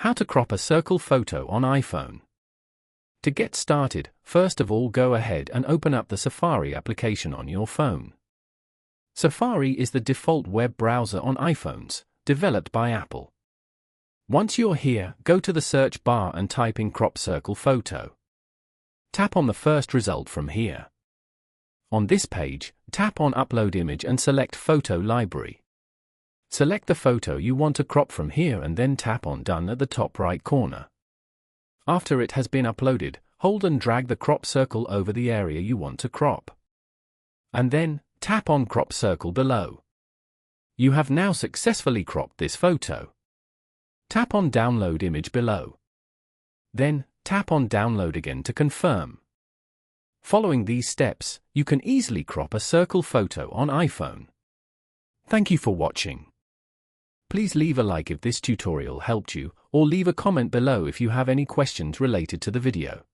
How to crop a circle photo on iPhone. To get started, first of all go ahead and open up the Safari application on your phone. Safari is the default web browser on iPhones, developed by Apple. Once you're here, go to the search bar and type in crop circle photo. Tap on the first result from here. On this page, tap on Upload Image and select Photo Library. Select the photo you want to crop from here and then tap on Done at the top right corner. After it has been uploaded, hold and drag the crop circle over the area you want to crop. And then, tap on Crop Circle below. You have now successfully cropped this photo. Tap on Download Image below. Then, tap on Download again to confirm. Following these steps, you can easily crop a circle photo on iPhone. Thank you for watching. Please leave a like if this tutorial helped you, or leave a comment below if you have any questions related to the video.